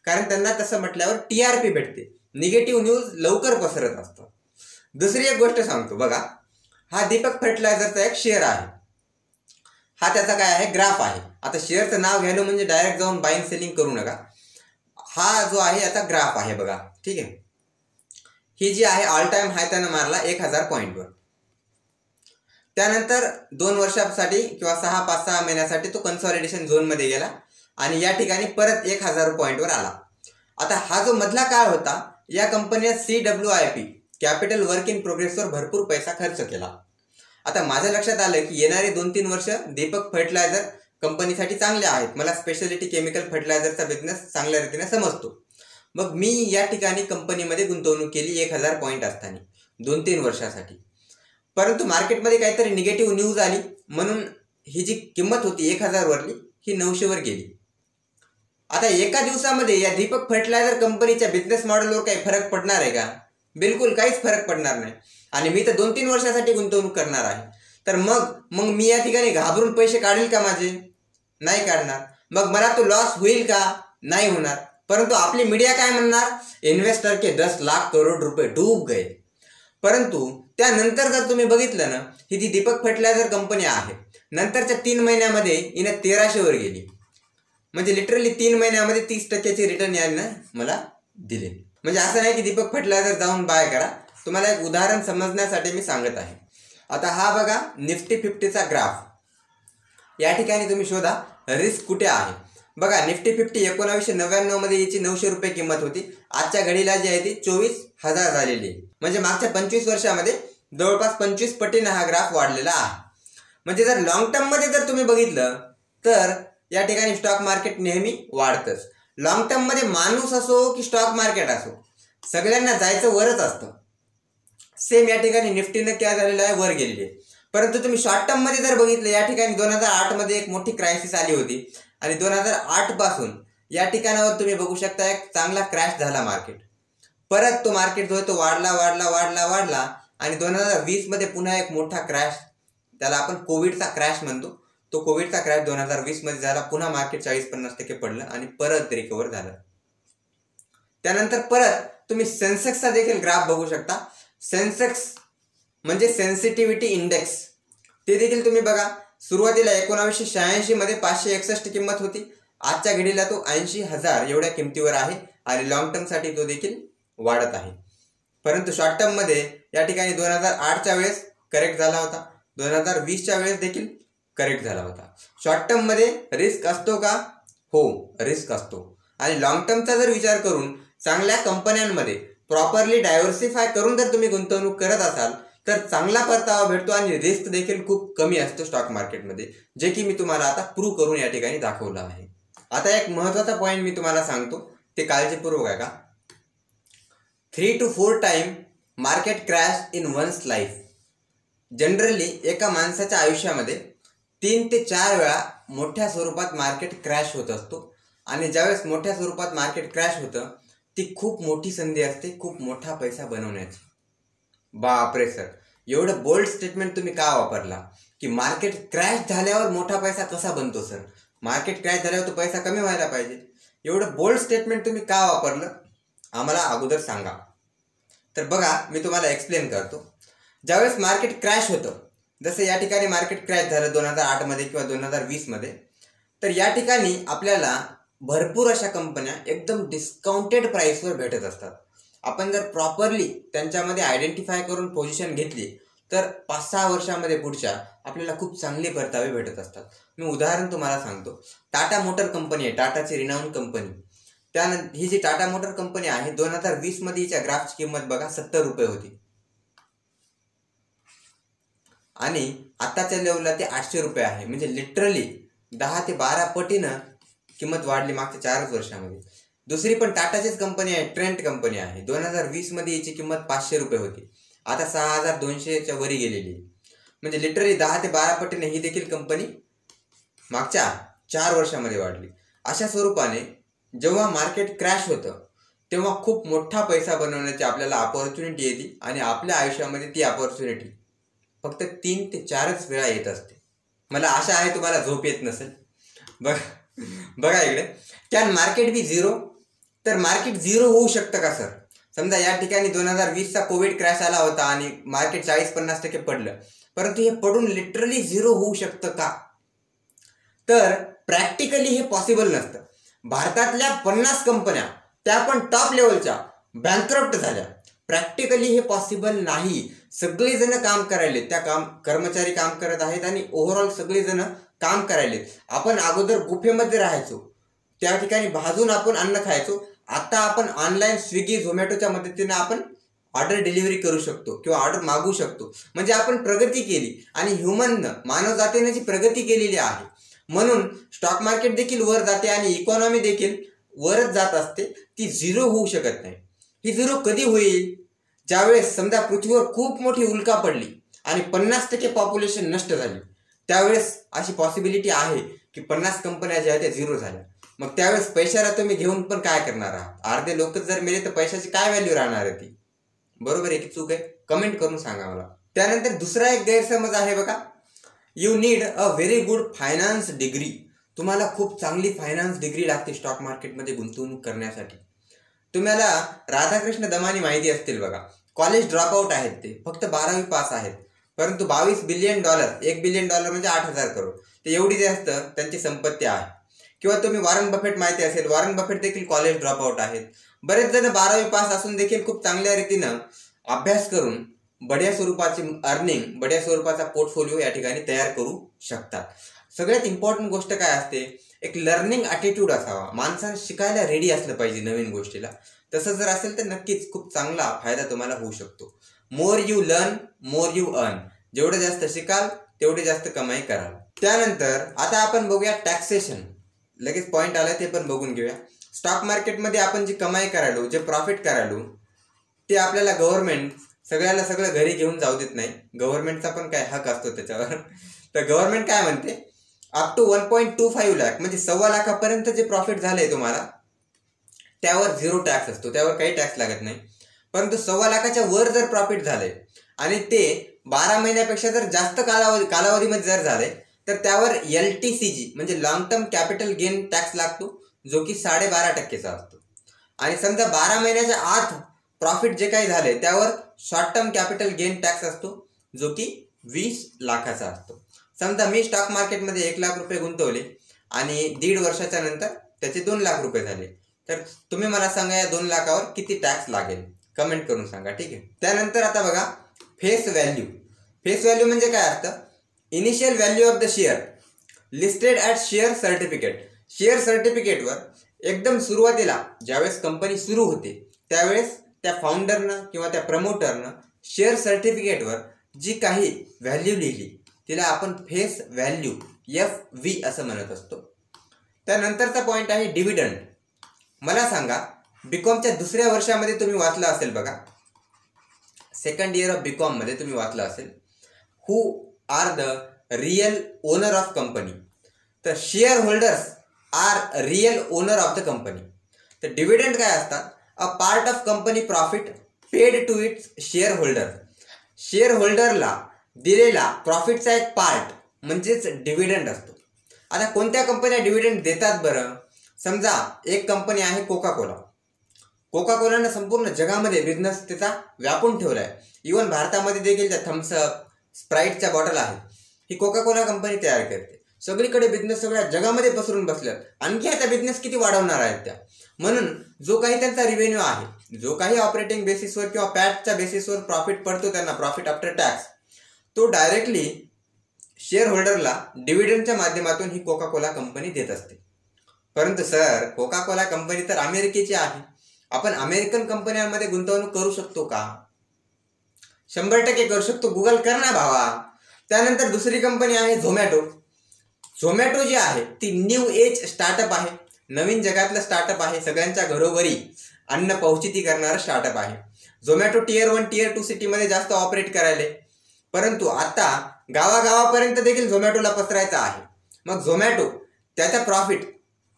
कारण त्यांना तसं म्हटल्यावर TRP भेटते, निगेटिव्ह न्यूज लवकर पसरत असतं. दुसरी एक गोष्ट सांगतो बघा, हा दीपक फर्टिलायझरचा एक शेअर आहे, हा त्याचा काय आहे ग्राफ आहे. आता शेअरचं नाव घ्यायला म्हणजे डायरेक्ट जाऊन बाईंग सेलिंग करू नका. हा जो आहे याचा ग्राफ आहे बघा, ठीक आहे. ही जी आहे ऑल टाइम हाय त्यानं मारला 1,000 पॉईंटवर. त्यानंतर 2 वर्षासाठी किंवा 5-6 महिन्यासाठी तो कन्सॉलिडेशन झोनमध्ये गेला आणि या ठिकाणी परत 1,000 पॉईंटवर आला. आता हा जो मधला काळ होता या कंपनीने CWIP कॅपिटल वर्क इन प्रोग्रेसवर भरपूर पैसा खर्च केला. आता माझ्या लक्षात आलं की येणारे 2-3 वर्ष दीपक फर्टिलायझर कंपनीसाठी चांगले आहेत. मला स्पेशालिटी केमिकल फर्टिलायझरचा बिझनेस चांगल्या रीतीने समजतो. मग मी या ठिकाणी कंपनीमध्ये गुंतवणूक केली 1,000 पॉईंट असताना 2-3 वर्षासाठी. परंतु मार्केटमध्ये काहीतरी निगेटिव्ह न्यूज आली म्हणून ही जी किंमत होती 1,000 वरली ही 900वर गेली. आता एका दिवसामध्ये या दीपक फर्टिलायझर कंपनीच्या बिझनेस मॉडेलवर काही फरक पडणार आहे का? बिलकुल काहीच फरक पडणार नाही. आणि मी तर 2-3 वर्षासाठी गुंतवणूक करणार आहे. तर मग मी या ठिकाणी घाबरून पैसे काढेल का माझे? नाही काढणार. मग मला तो लॉस होईल का? नाही होणार. परंतु आपली मीडिया काय म्हणणार, इन्व्हेस्टर के 10 लाख करोड रुपये डूब गए. परंतु त्यानंतर जर तुम्ही बघितलं ना, ही जी दीपक फर्टिलायझर कंपनी आहे नंतरच्या 3 महिन्यामध्ये हिने 1300वर गेली. म्हणजे लिटरली 3 महिन्यामध्ये 30% रिटर्न यानं मला दिले. म्हणजे असं नाही की दीपक फर्टिलायझर जाऊन बाय करा. तुम्हाला एक उदाहरण समजण्यासाठी मी सांगत आहे. आता हा बघा निफ्टी 50चा ग्राफ. या ठिकाणी तुम्ही शोधा रिस्क कुठे आहे. बघा निफ्टी 50 1999 मध्ये याची 900 रुपये किंमत होती. आजच्या घडीला जी आहे ती 24,000 झालेली आहे. म्हणजे मागच्या 25 वर्षामध्ये जवळपास 25 पटीने हा ग्राफ वाढलेला आहे. म्हणजे जर लॉंग टर्म मध्ये जर तुम्ही बघितलं तर या ठिकाणी स्टॉक मार्केट नेहमी वाढतंच. लॉंग टर्म मध्ये माणूस असो की स्टॉक मार्केट असो सगळ्यांना जायचं वरच असतं. सेम या ठिकाणी निफ्टीनं काय झालेलं आहे, वर गेलेली आहे. परंतु तुम्ही शॉर्ट टर्म मध्ये जर बघितलं, या ठिकाणी 2008 मध्ये एक मोठी क्रायसिस आली होती आणि 2008 पासून या ठिकाणावर तुम्ही बघू शकता एक चांगला क्रॅश झाला मार्केट. परत तो मार्केट जो आहे तो वाढला आणि 2020 मध्ये पुन्हा एक मोठा क्रॅश, त्याला आपण कोविडचा क्रॅश म्हणतो, तो कोविडचा क्रॅश 2020 मध्ये झाला. पुन्हा मार्केट 40-50% पडलं आणि परत रिकवर झालं. त्यानंतर परत तुम्ही सेन्सेक्सचा देखील ग्राफ बघू शकता. सेन्सेक्स म्हणजे सेन्सिटिव्हिटी इंडेक्स, ते देखील तुम्ही बघा. सुरुवातीला 1986 मध्ये 561 किंमत होती. आजच्या घडीला तो 80,000 एवढ्या किमतीवर आहे आणि लॉंग टर्म साठी तो देखील वाढत आहे. परंतु शॉर्ट टर्म मध्ये या ठिकाणी 2008च्या वेळेस करेक्ट झाला होता, 2020च्या वेळेस देखील करेक्ट झाला होता. शॉर्ट टर्म मध्ये रिस्क असतो का? हो, रिस्क असतो. आणि लॉंग टर्मचा जर विचार करून चांगल्या कंपन्यांमध्ये प्रॉपरली डायव्हर्सिफाय करून जर तुम्ही गुंतवणूक करत असाल तर चांगला परतावा भेटतो आणि रिस्क देखील खूप कमी असतो स्टॉक मार्केटमध्ये, जे की मी तुम्हाला आता प्रूव्ह करून या ठिकाणी दाखवलं आहे. आता एक महत्त्वाचा पॉईंट मी तुम्हाला सांगतो, ते काळजीपूर्वक आहे का. 3 to 4 time market crash in one's life. Generally एका माणसाच्या आयुष्यामध्ये 3 ते 4 वेळा मोठ्या स्वरूपात मार्केट क्रॅश होत असतो आणि ज्यावेळेस मोठ्या स्वरूपात मार्केट क्रॅश होतं ती खूप मोठी संधी असते खूप मोठा पैसा बनवण्याची. बापरे सर, एवढं बोल्ड स्टेटमेंट तुम्ही का वापरला की मार्केट क्रॅश झाल्यावर मोठा पैसा कसा बनतो सर? मार्केट क्रॅश झाल्यावर तो पैसा कमी व्हायला पाहिजे. एवढं बोल्ड स्टेटमेंट तुम्ही का वापरलं आम्हाला अगोदर सांगा. तर बघा, मी तुम्हाला एक्सप्लेन करतो. ज्यावेळेस मार्केट क्रॅश होतं, जसं या ठिकाणी मार्केट क्रॅश झालं 2008 मध्ये किंवा 2020 मध्ये, तर या ठिकाणी आपल्याला भरपूर अशा कंपन्या एकदम डिस्काउंटेड प्राइसवर भेटत असतात. आपण जर प्रॉपरली त्यांच्यामध्ये आयडेंटिफाय करून पोझिशन घेतली तर 5-6 वर्षामध्ये पुढच्या आपल्याला खूप चांगले परतावे भेटत असतात. मी उदाहरण तुम्हाला सांगतो. टाटा मोटर कंपनी आहे, टाटाची रिनाऊन कंपनी. त्यानंतर ही जी टाटा मोटर कंपनी आहे 2020 मध्ये हिच्या ग्राफची किंमत बघा 70 रुपये होती आणि आताच्या लेवलला ते 800 रुपये आहे. म्हणजे लिटरली 10 ते 12 पटीनं किंमत वाढली मागच्या 4 वर्षामध्ये. दुसरी पण टाटाचीच कंपनी आहे, ट्रेंट कंपनी आहे. 2020 मध्ये याची किंमत 500 रुपये होती, आता 6200च्या वरी गेलेली. म्हणजे लिटरली 10 ते 12 पटीने ही देखील कंपनी मागच्या 4 वर्षामध्ये वाढली. अशा स्वरूपाने जेव्हा मार्केट क्रॅश होतं तेव्हा खूप मोठा पैसा बनवण्याची आपल्याला अपॉर्च्युनिटी येते आणि आपल्या आयुष्यामध्ये ती अपॉर्च्युनिटी फक्त 3 ते 4च वेळा येत असते. मला आशा आहे तुम्हाला झोप येत नसेल. बघा इकडे, कॅन मार्केट बी झिरो? तर मार्केट झिरो होऊ शकतं का सर? समजा या ठिकाणी 2020चा कोविड क्रॅश आला होता आणि मार्केट 40-50% पडलं, परंतु हे पडून लिटरली झिरो होऊ शकतं का? तर प्रॅक्टिकली हे पॉसिबल नसतं. भारतातल्या 50 कंपन्या त्या पण टॉप लेवलच्या बँकरप्ट झाल्या. प्रॅक्टिकली हे पॉसिबल नाही. सगळेजण काम करायलेत, कर्मचारी काम करत आहेत आणि ओव्हरऑल सगळेजण काम करायलेत. आपण अगोदर गुफेमध्ये राहायचो, त्या ठिकाणी भाजून आपण अन्न खायचो. आता आपण ऑनलाईन स्विगी झोमॅटोच्या मदतीने आपण ऑर्डर डिलिव्हरी करू शकतो किंवा ऑर्डर मागू शकतो. म्हणजे आपण प्रगती केली आणि मानव जातीने जी प्रगती केलेली आहे म्हणून स्टॉक मार्केट देखील वर जाते आणि इकॉनॉमी देखील वरच जात असते. ती झिरो होऊ शकत नाही. ही झिरो कधी होईल? ज्यावेळेस समजा पृथ्वीवर खूप मोठी उल्का पडली आणि 50% पॉप्युलेशन नष्ट झाली, त्यावेळेस अशी पॉसिबिलिटी आहे की 50 कंपन्या ज्या आहेत त्या झिरो झाल्या. मग त्यावेळेस पैशाला तुम्ही घेऊन पण काय करणार आहात? अर्धे लोक जर मेले तर पैशाची काय व्हॅल्यू राहणार आहे ती? बरोबर आहे की चूक आहे? कमेंट करून सांगा मला. त्यानंतर दुसरा एक गैरसमज आहे बघा, you need a very good finance degree. तुम्हाला खूप चांगली फायनान्स डिग्री लागते स्टॉक मार्केटमध्ये गुंतवणूक करण्यासाठी. तुम्हाला राधाकृष्ण दमानी माहिती असतील बघा, कॉलेज ड्रॉपआउट आहेत. ते फक्त 12वी पास आहेत, परंतु $22 बिलियन, $1 बिलियन म्हणजे 8,000 करोड, ते एवढी जास्त त्यांची संपत्ती आहे. किंवा तुम्ही वॉरन बफेट माहिती असेल, वॉरन बफेट देखील कॉलेज ड्रॉपआउट आहेत. बरेच जण 12वी पास असून देखील खूप चांगल्या रीतीनं अभ्यास करून बड्या स्वरूपाची अर्निंग, बड्या स्वरूपाचा पोर्टफोलिओ या ठिकाणी तयार करू शकतात. सगळ्यात इम्पॉर्टंट गोष्ट काय असते? एक लर्निंग ॲटिट्यूड असावा. माणसाने शिकायला रेडी असलं पाहिजे नवीन गोष्टीला. तसं जर असेल तर नक्कीच खूप चांगला फायदा तुम्हाला होऊ शकतो. More you learn more you earn. जेवढं जास्त शिकाल तेवढी जास्त कमाई कराल. त्यानंतर आता आपण बघूया टॅक्सेशन. लगेच पॉईंट आला ते पण बघून घेऊया. स्टॉक मार्केटमध्ये आपण जी कमाई करायलो, जे प्रॉफिट करायलो, ते आपल्याला गव्हर्नमेंट सगळ्याला सगळं घरी घेऊन जाऊ देत नाही, गव्हर्नमेंटचा पण काय हक असतो त्याच्यावर. तर गव्हर्नमेंट काय म्हणते, अप टू 1.25 लाख म्हणजे 1.25 लाखापर्यंत जे प्रॉफिट झालंय तुम्हाला त्यावर 0 टॅक्स असतो, त्यावर काही टॅक्स लागत नाही. परंतु 1.25 लाखाच्या वर जर प्रॉफिट झालंय आणि ते 12 महिन्यापेक्षा जर जास्त कालावधीमध्ये जर झाले तर त्यावर LTCG म्हणजे long term capital gain tax लागतो, जो की 12.5% असतो. आणि समजा 12 महिन्याच्या आत प्रॉफिट जे काही झाले त्यावर short term capital gain tax असतो, जो की 20 लाखाचा असतो. समजा मी स्टॉक मार्केटमध्ये 1 लाख रुपये गुंतवले आणि 1.5 वर्षाच्या नंतर त्याचे 2 लाख रुपये झाले, तर तुम्ही मला सांगा या 2 लाखावर किती टॅक्स लागेल, कमेंट करून सांगा. ठीक आहे. त्यानंतर आता बघा फेस व्हॅल्यू. फेस व्हॅल्यू म्हणजे काय असतं, initial value of the share listed at share certificate. Share सर्टिफिकेटवर एकदम सुरुवातीला ज्यावेळेस कंपनी सुरू होते त्यावेळेस त्या फाउंडरनं किंवा त्या प्रमोटरनं शेअर सर्टिफिकेटवर जी काही व्हॅल्यू लिहिली तिला आपण फेस व्हॅल्यू FV असं म्हणत असतो. त्यानंतरचा पॉईंट आहे डिव्हिडंड. मला सांगा बीकॉमच्या दुसऱ्या वर्षामध्ये तुम्ही वाचलं असेल बघा, सेकंड इयर ऑफ बीकॉम मध्ये तुम्ही वाचलं असेल, who are the real owner of company. तर share holders are real owner of the company. तर डिव्हिडंड काय असतात, a part of company profit paid to its share holder. Share होल्डरला दिलेला प्रॉफिटचा एक पार्ट म्हणजेच डिव्हिडंड असतो. आता कोणत्या कंपन्या डिव्हिडंड देतात बरं, समजा एक कंपनी आहे कोका कोला. कोका कोलानं संपूर्ण जगामध्ये बिझनेस त्याचा व्यापून ठेवला आहे. इव्हन भारतामध्ये देखील त्या थम्सअप स्प्राईटच्या बॉटल आहेत, ही कोका कोला कंपनी तयार करते. सगळीकडे बिझनेस सगळ्या जगामध्ये पसरून बसल्यात, आणखी आता बिझनेस किती वाढवणार आहेत त्या. म्हणून जो काही त्यांचा रिव्हेन्यू आहे, जो काही ऑपरेटिंग बेसिसवर किंवा पॅटच्या बेसिसवर प्रॉफिट पडतो त्यांना, प्रॉफिट आफ्टर टॅक्स, तो डायरेक्टली शेअर होल्डरला डिव्हिडंडच्या माध्यमातून ही कोका कोला कंपनी देत असते. परंतु सर कोका कोला कंपनी तर अमेरिकेची आहे, आपण अमेरिकन कंपन्यांमध्ये गुंतवणूक करू शकतो का? 100% करू शकतो. गुगल कर ना भावा. त्यानंतर दुसरी कंपनी आहे झोमॅटो. झोमॅटो जी आहे ती न्यू एज स्टार्टअप आहे, नवीन जगातलं स्टार्टअप आहे, सगळ्यांच्या घरोघरी अन्न पोहोचिती करणारं स्टार्टअप आहे. झोमॅटो Tier 1 Tier 2 सिटीमध्ये जास्त ऑपरेट करायले, परंतु आता गावागावापर्यंत देखील झोमॅटोला पसरायचा आहे. मग झोमॅटो त्याचा प्रॉफिट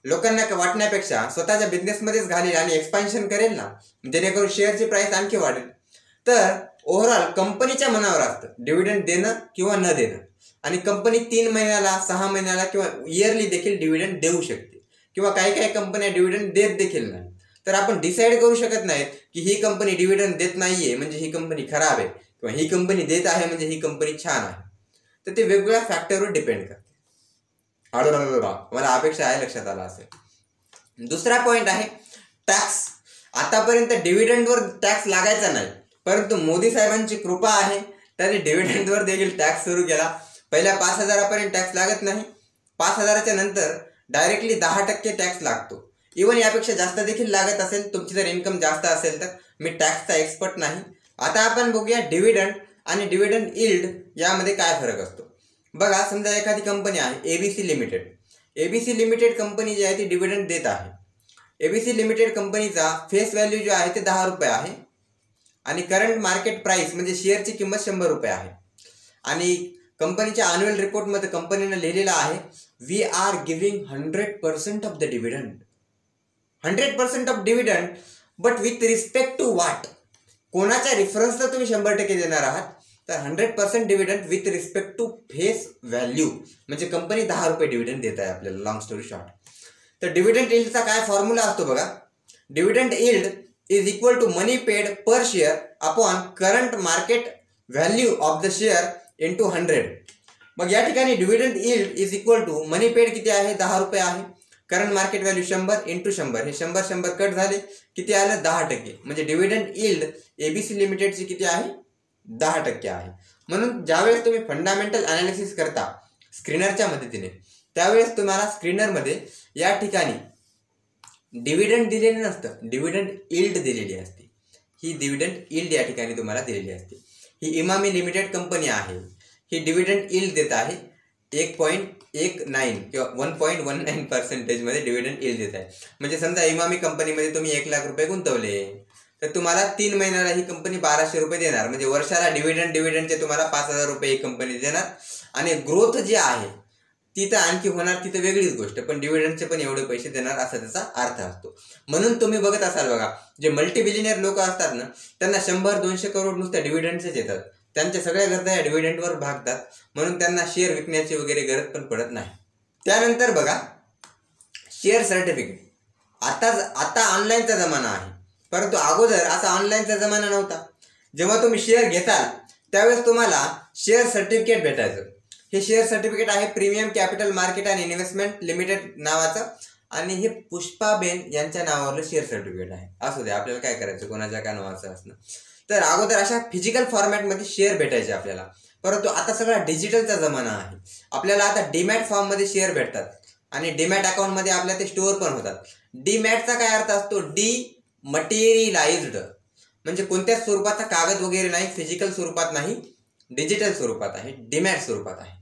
लोकांना वाटण्यापेक्षा स्वतःच्या बिझनेसमध्येच घालेल आणि एक्सपान्शन करेल ना, जेणेकरून शेअरची प्राइस आणखी वाढेल. तर ओव्हरऑल कंपनीच्या मनावर असतं डिव्हिडंड देणं किंवा न देणं. आणि कंपनी 3 महिन्याला 6 महिन्याला किंवा इयरली देखील डिव्हिडंड देऊ शकते, किंवा काही काही कंपन्या डिव्हिडंड देत देखील नाही. तर आपण डिसाईड करू शकत नाहीत की ही कंपनी डिव्हिडंड देत नाहीये म्हणजे ही कंपनी खराब आहे, किंवा ही कंपनी देत आहे म्हणजे ही कंपनी छान आहे. तर ते वेगवेगळ्या फॅक्टरवर डिपेंड करते. मला अपेक्षा आहे लक्षात आला असेल. दुसरा पॉईंट आहे टॅक्स. आतापर्यंत डिव्हिडंडवर टॅक्स लागायचा नाही, परंतु मोदी साहेबांची कृपा आहे, त्यांनी डिव्हिडंडवर देखील टॅक्स सुरू केला. पहिल्या 5,000पर्यंत टॅक्स लागत नाही, 5,000च्या नंतर डायरेक्टली 10% टॅक्स लागतो. इव्हन यापेक्षा जास्त देखील लागत असेल तुमची जर इन्कम जास्त असेल तर. मी टॅक्सचा एक्सपर्ट नाही. आता आपण बघूया डिव्हिडंड आणि डिव्हिडंड यील्ड यामध्ये काय फरक असतो. बघा समजा एखादी कंपनी आहे ABC limited. ABC limited company जी आहे ती डिव्हिडंड देत आहे. ABC लिमिटेड कंपनीचा फेस व्हॅल्यू जो आहे ते 10 रुपये आहे आणि करंट मार्केट प्राइस म्हणजे शेअरची किंमत 100 रुपये आहे. आणि कंपनीच्या ॲन्युअल रिपोर्टमध्ये कंपनीनं लिहिलेलं आहे we are giving 100% of the dividend. 100% of dividend, but with respect to what? कोणाच्या रेफरन्सला तुम्ही 100% देणार आहात? तर 100% dividend with respect to face value, म्हणजे कंपनी 10 रुपये डिव्हिडंड देत आहे आपल्याला. Long story short. तर डिव्हिडंड यील्डचा काय फॉर्म्युला असतो बघा. Dividend yield is equal to money paid per share upon current market value of the share into 100. मग या ठिकाणी dividend yield is equal to money paid किती आहे, 10 रुपये आहे, करंट मार्केट व्हॅल्यू 100 इंटू 100. हे 100 कट झाले, किती आलं 10%. म्हणजे डिव्हिडंड यील्ड ABC लिमिटेडची किती आहे, 10% आहे. म्हणून ज्यावेळेस तुम्ही फंडामेंटल अनालिसिस करता स्क्रीनरच्या मदतीने, त्यावेळेस तुम्हाला स्क्रीनरमध्ये या ठिकाणी डिव्हिडंड दिलेलं नसतं, डिव्हिडंड यील्ड दिलेली असते. ही डिव्हिडंड यील्ड या ठिकाणी तुम्हाला दिलेली असते. ही इमामी लिमिटेड कंपनी आहे, ही डिव्हिडंड यील्ड देत आहे 1.19 किंवा 1.19% मध्ये डिव्हिडंड यील्ड देत आहे. म्हणजे समजा इमामी कंपनीमध्ये तुम्ही 1 लाख रुपये गुंतवले, तर तुम्हाला 3 महिन्याला ही कंपनी 1200 रुपये देणार, म्हणजे वर्षाला डिव्हिडंडचे तुम्हाला 5000 रुपये ही कंपनी देणार. आणि ग्रोथ जी आहे ती तर आणखी होणार, ती तर वेगळीच गोष्ट, पण डिव्हिडंडचे पण एवढे पैसे देणार असा त्याचा अर्थ असतो. म्हणून तुम्ही बघत असाल बघा, जे मल्टीबिलियनियर लोक असतात ना, त्यांना 100-200 करोड नुसत्या डिव्हिडंडचेच येतात. त्यांच्या सगळ्या गरजा या डिव्हिडंडवर भागतात, म्हणून त्यांना शेअर विकण्याची वगैरे गरज पण पडत नाही. त्यानंतर बघा शेअर सर्टिफिकेट. आता ऑनलाईनचा जमाना आहे, परंतु अगोदर असा ऑनलाईनचा जमाना नव्हता. जेव्हा तुम्ही शेअर घेताल त्यावेळेस तुम्हाला शेअर सर्टिफिकेट भेटायचं. हे शेअर सर्टिफिकेट आहे premium capital market and investment limited नावाचं, आणि हे पुष्पाबेन यांच्या नावावरलं शेअर सर्टिफिकेट आहे. असू दे, आपल्याला काय करायचं, कोणाच्या काय नावाचं असणं. तर अगोदर अशा फिजिकल फॉर्मॅटमध्ये शेअर भेटायचे आपल्याला, परंतु आता सगळा डिजिटलचा जमाना आहे. आपल्याला आता डीमॅट फॉर्ममध्ये शेअर भेटतात आणि डीमॅट अकाउंटमध्ये आपल्या ते स्टोअर पण होतात. डीमॅटचा काय अर्थ असतो, डिमटेरियलाइज्ड, म्हणजे कोणत्याच स्वरूपाचा कागद वगैरे नाही, फिजिकल स्वरूपात नाही, डिजिटल स्वरूपात आहे, डीमॅट स्वरूपात आहे.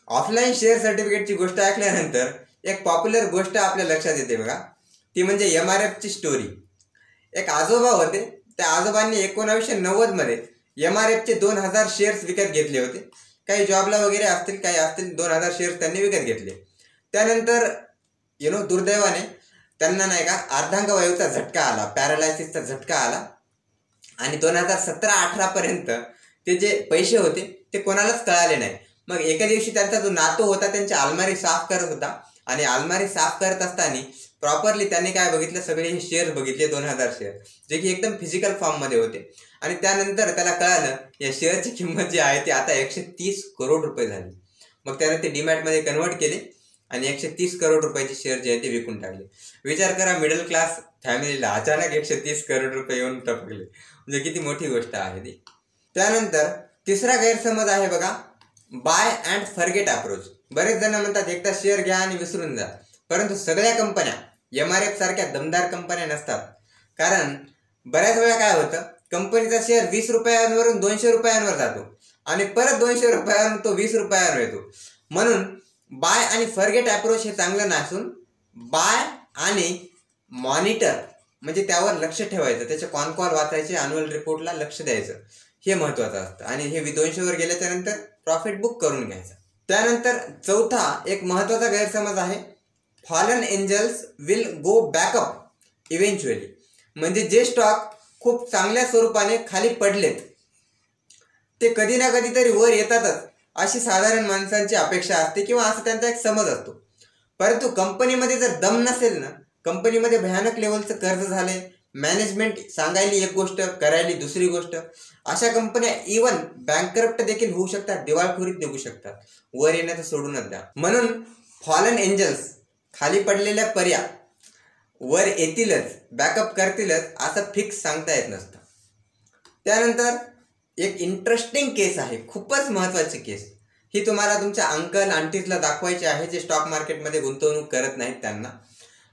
ऑफलाईन शेअर सर्टिफिकेटची गोष्ट ऐकल्यानंतर एक पॉप्युलर गोष्ट आपल्या लक्षात येते बघा, ती म्हणजे MRFची स्टोरी. एक आजोबा होते, त्या आजोबांनी 1990 MRFचे 2000 शेअर्स विकत घेतले होते. काही जॉबला वगैरे असतील, काही असतील, 2000 शेअर्स त्यांनी विकत घेतले. त्यानंतर दुर्दैवाने त्यांना नाही का अर्धांगवायूचा झटका आला, पॅरालायसिसचा झटका आला, आणि 2017-18 पर्यंत ते जे पैसे होते ते कोणालाच कळाले नाही. मग एका दिवशी त्यांचा जो नातू होता त्यांची अलमारी साफ करत होता, आणि अलमारी साफ करत असताना प्रॉपरली त्यांनी काय बघितलं, सगळे हे शेअर बघितले, 2000 शेअर, जे की एकदम फिजिकल फॉर्ममध्ये होते. आणि त्यानंतर त्याला कळालं या शेअरची किंमत जी आहे ती आता 130 करोड रुपये झाली. मग त्याने ते डीमॅटमध्ये कन्वर्ट केले आणि 130 करोड रुपयाचे शेअर जे आहे ते विकून टाकले. विचार करा, मिडल क्लास फॅमिलीला अचानक 130 करोड रुपये येऊन टपकले, म्हणजे किती मोठी गोष्ट आहे ती. त्यानंतर तिसरा गैरसमज आहे बघा, बाय अँड फॉरगेट अप्रोच. बरेच जण म्हणतात एकदा शेअर घ्या आणि विसरून जा, परंतु सगळ्या कंपन्या MRF सारख्या दमदार कंपन्या नसतात. कारण बऱ्याच वेळा काय होतं, कंपनीचा शेअर 20 रुपयांवरून 200 रुपयांवर जातो आणि परत 200 रुपयांवरून तो 20 रुपयांवर येतो. म्हणून बाय आणि फॉरगेट अप्रोच हे चांगलं नसून बाय आणि मॉनिटर, म्हणजे त्यावर लक्ष ठेवायचं, त्याचे कॉल वाचायचे, ॲन्युअल रिपोर्टला लक्ष द्यायचं, हे महत्त्वाचं असतं. आणि हे 200वर गेल्याच्या नंतर प्रॉफिट बुक करून घ्यायचं. त्यानंतर चौथा एक महत्त्वाचा गैरसमज आहे, fallen angels will go back up eventually. म्हणजे जे स्टॉक खूप चांगल्या स्वरूपाने खाली पडलेत ते कधी ना कधीतरी वर येतातच, अशी साधारण माणसांची अपेक्षा असते किंवा असं त्यांचा एक समज असतो. परंतु कंपनीमध्ये जर दम नसेल ना, कंपनीमध्ये भयानक लेवलचं कर्ज झाले, मॅनेजमेंट सांगायली एक गोष्ट, करायली दुसरी गोष्ट, अशा कंपन्या इवन बँकरप्ट देखील होऊ शकतात, दिवाळखोरीत निघू शकतात, वर येण्याचं सोडूनच द्या. म्हणून फॉलन एंजल्स, खाली पडलेल्या पर्या वर येतीलच, बॅकअप करतीलच असं फिक्स सांगता येत नसतं. त्यानंतर एक इंटरेस्टिंग केस आहे, खूपच महत्त्वाची केस, ही तुम्हाला तुमच्या अंकल आंटीजला दाखवायची आहे जे स्टॉक मार्केटमध्ये गुंतवणूक करत नाहीत त्यांना.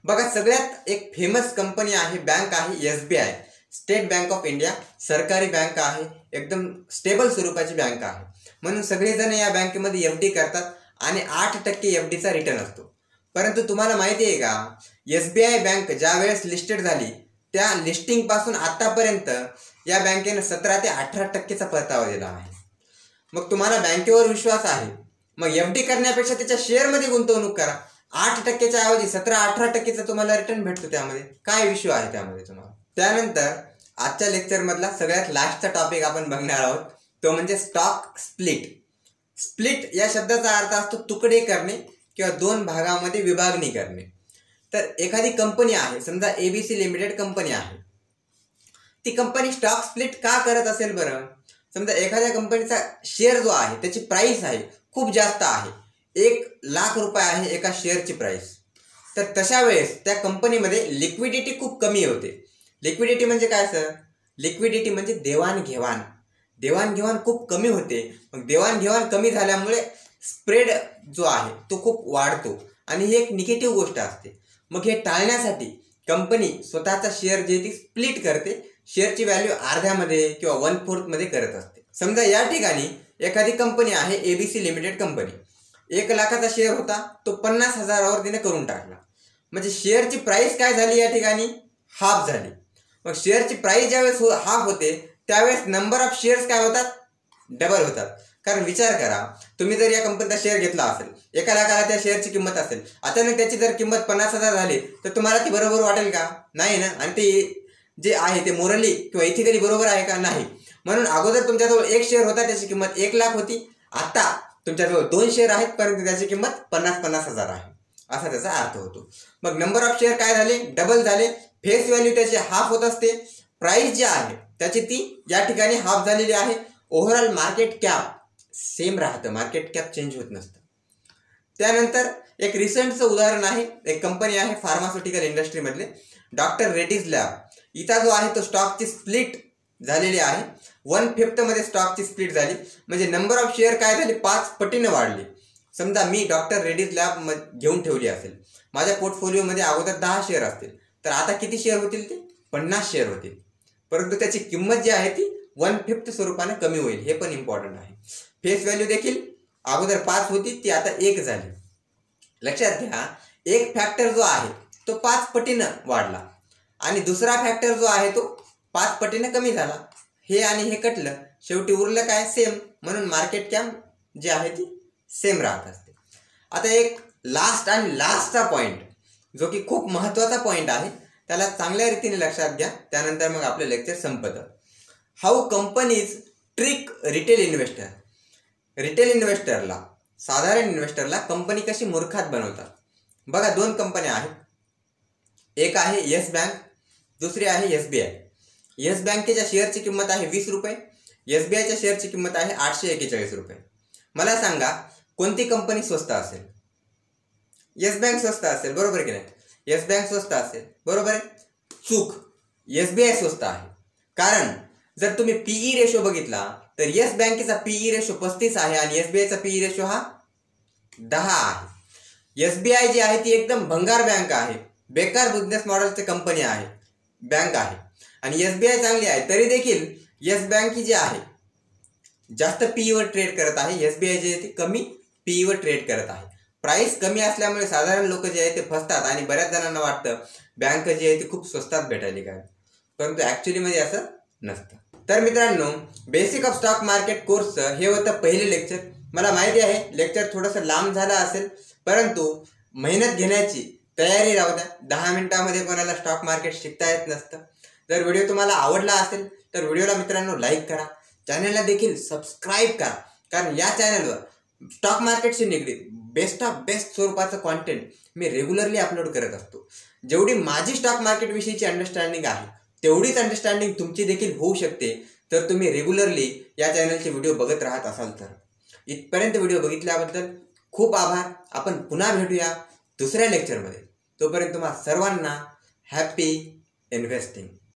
बघा, सगळ्यात एक फेमस कंपनी आहे, बँक आहे SBI, state bank of India, सरकारी बँक आहे, एकदम स्टेबल स्वरूपाची बँक आहे. म्हणून सगळेजण या बँकेमध्ये FD करतात आणि 8% FDचा रिटर्न असतो. परंतु तुम्हाला माहिती आहे का, SBI बँक ज्या वेळेस लिस्टेड झाली त्या लिस्टिंगपासून आतापर्यंत या बँकेनं 17 ते 18%चा परतावा दिला आहे. मग तुम्हाला बँकेवर विश्वास आहे, मग FD करण्यापेक्षा त्याच्या शेअरमध्ये गुंतवणूक करा. 8%च्या ऐवजी 17-18%चा तुम्हाला रिटर्न भेटतो. त्यामध्ये काय विषय आहे त्यामध्ये तुम्हाला. त्यानंतर आजच्या लेक्चरमधला सगळ्यात लास्टचा टॉपिक आपण बघणार आहोत, तो म्हणजे स्टॉक स्प्लिट. स्प्लिट या शब्दाचा अर्थ असतो तुकडे करणे किंवा 2 भागामध्ये विभागणी करणे. तर एखादी कंपनी आहे, समजा ABC लिमिटेड कंपनी आहे, ती कंपनी स्टॉक स्प्लिट का करत असेल बरं. समजा एखाद्या कंपनीचा शेअर जो आहे त्याची प्राइस आहे खूप जास्त आहे, 1 लाख रुपये आहे एका शेअरची प्राइस. तर तशा वेळेस त्या कंपनीमध्ये लिक्विडिटी खूप कमी होते. लिक्विडिटी म्हणजे काय सर, लिक्विडिटी म्हणजे देवाणघेवाण. देवाणघेवाण खूप कमी होते. मग देवाणघेवाण कमी झाल्यामुळे स्प्रेड जो आहे तो खूप वाढतो आणि ही एक निगेटिव्ह गोष्ट असते. मग हे टाळण्यासाठी कंपनी स्वतःचा शेअर जे ती स्प्लिट करते, शेअरची व्हॅल्यू अर्ध्यामध्ये किंवा 1/4 मध्ये करत असते. समजा या ठिकाणी एखादी कंपनी आहे ABC लिमिटेड कंपनी, 1 लाखाचा शेअर होता, तो 50,000वर तिने करून टाकला. म्हणजे शेअरची प्राइस काय झाली या ठिकाणी, हाफ झाली. मग शेअरची प्राइस ज्यावेळेस हाफ होते त्यावेळेस नंबर ऑफ शेअर्स काय होतात, डबल होतात. कारण विचार करा, तुम्ही जर या कंपनीचा शेअर घेतला असेल, 1 लाखाला त्या शेअरची किंमत असेल, अचानक त्याची जर किंमत 50,000 झाली तर तुम्हाला ती बरोबर वाटेल का? नाही ना. आणि ते जे आहे ते मोरली किंवा इथिकली बरोबर आहे का? नाही. म्हणून अगोदर तुमच्याजवळ 1 शेअर होता, त्याची किंमत 1 लाख होती. आता तुमच्याजवळ 2 शेअर आहेत परंतु त्याची किंमत 50,000 आहे, असा त्याचा अर्थ होतो. मग नंबर ऑफ शेअर काय झाले, डबल झाले. फेस व्हॅल्यू त्याची हाफ होत असते. प्राइस जी आहे त्याची ती या ठिकाणी हाफ झालेली आहे. ओव्हरऑल मार्केट कॅप सेम राहतं, मार्केट कॅप चेंज होत नसतं. त्यानंतर एक रिसेंटचं उदाहरण आहे, एक कंपनी आहे फार्मास्युटिकल इंडस्ट्रीमधले डॉक्टर रेड्डीज लॅब. इथं जो आहे तो स्टॉकची स्प्लिट झालेली आहे. 1/5 मध्ये स्टॉकची स्प्लिट झाली, म्हणजे नंबर ऑफ शेअर काय झाली, 5 पटीने वाढली. समजा मी डॉक्टर रेड्डीज लॅब घेऊन ठेवली असेल, माझ्या पोर्टफोलिओमध्ये अगोदर 10 शेअर असतील, तर आता किती शेअर होतील, ते 50 शेअर होतील. परंतु त्याची किंमत जी आहे ती 1/5 स्वरूपाने कमी होईल, हे पण इम्पॉर्टंट आहे. फेस व्हॅल्यू देखील अगोदर 5 होती, ती आता 1 झाली. लक्षात घ्या, एक फॅक्टर जो आहे तो 5 पटीनं वाढला आणि दुसरा फॅक्टर जो आहे तो 5 पटीनं कमी झाला. हे आणि हे कटलं, शेवटी उरलं काय, सेम. म्हणून मार्केट कॅप जी आहे ती सेम राहत असते. आता एक लास्टचा पॉईंट जो की खूप महत्त्वाचा पॉईंट आहे, त्याला चांगल्या रीतीने लक्षात घ्या, त्यानंतर मग आपलं लेक्चर संपतं. How companies trick retail investor. Retail इन्व्हेस्टरला, साधारण इन्व्हेस्टरला कंपनी कशी मूर्खात बनवतात. बघा, 2 कंपन्या आहेत. एक आहे येस बँक, दुसरी आहे SBI. येस बँकेच्या शेअरची किंमत आहे 20 रुपये, SBIच्या शेअरची किंमत आहे 841 रुपये. मला सांगा कोणती कंपनी स्वस्त असेल? येस बँक स्वस्त असेल, बरोबर की नाही? येस बँक स्वस्त असेल, बरोबर आहे. चूक, SBI स्वस्त आहे. कारण जर तुम्ही PE रेशो बघितला तर येस बँकेचा PE रेशो 35 आहे आणि SBIचा PE रेशो हा 10 आहे. SBI जी आहे ती एकदम भंगार बँक आहे, बेकार बिझनेस मॉडेलची कंपनी आहे, बँक आहे. आणि SBI चांगली आहे, तरी देखील येस बँक जी आहे जास्त PE वर ट्रेड करत आहे, SBI जी आहे ती कमी PE वर ट्रेड करत आहे. प्राइस कमी असल्यामुळे साधारण लोक जे आहे ते फसतात आणि बऱ्याच जणांना वाटतं बँक जी आहे ती खूप स्वस्तात भेटायली काय, परंतु ॲक्च्युलीमध्ये असं नसतं. तर मित्रांनो, बेसिक ऑफ स्टॉक मार्केट कोर्सचं हे होतं पहिले लेक्चर. मला माहिती आहे लेक्चर थोडंसं लांब झालं असेल, परंतु मेहनत घेण्याची तयारी राहू द्या. 10 मिनिटामध्ये कोणाला स्टॉक मार्केट शिकता येत नसतं. जर व्हिडिओ तुम्हाला आवडला असेल तर व्हिडिओला मित्रांनो लाईक करा, चॅनलला देखील सबस्क्राईब करा. कारण या चॅनलवर स्टॉक मार्केटशी निगडीत बेस्ट ऑफ बेस्ट स्वरूपाचं कॉन्टेंट मी रेग्युलरली अपलोड करत असतो. जेवढी माझी स्टॉक मार्केट विषयीची अंडरस्टँडिंग आहे तेवढीच अंडरस्टँडिंग तुमची देखील होऊ शकते, तर तुम्ही रेग्युलरली या चॅनलचे व्हिडिओ बघत राहत असाल तर. इथपर्यंत व्हिडिओ बघितल्याबद्दल खूप आभार. आपण पुन्हा भेटूया दुसऱ्या लेक्चरमध्ये. तोपर्यंत तुम्हा सर्वांना हॅपी इन्व्हेस्टिंग.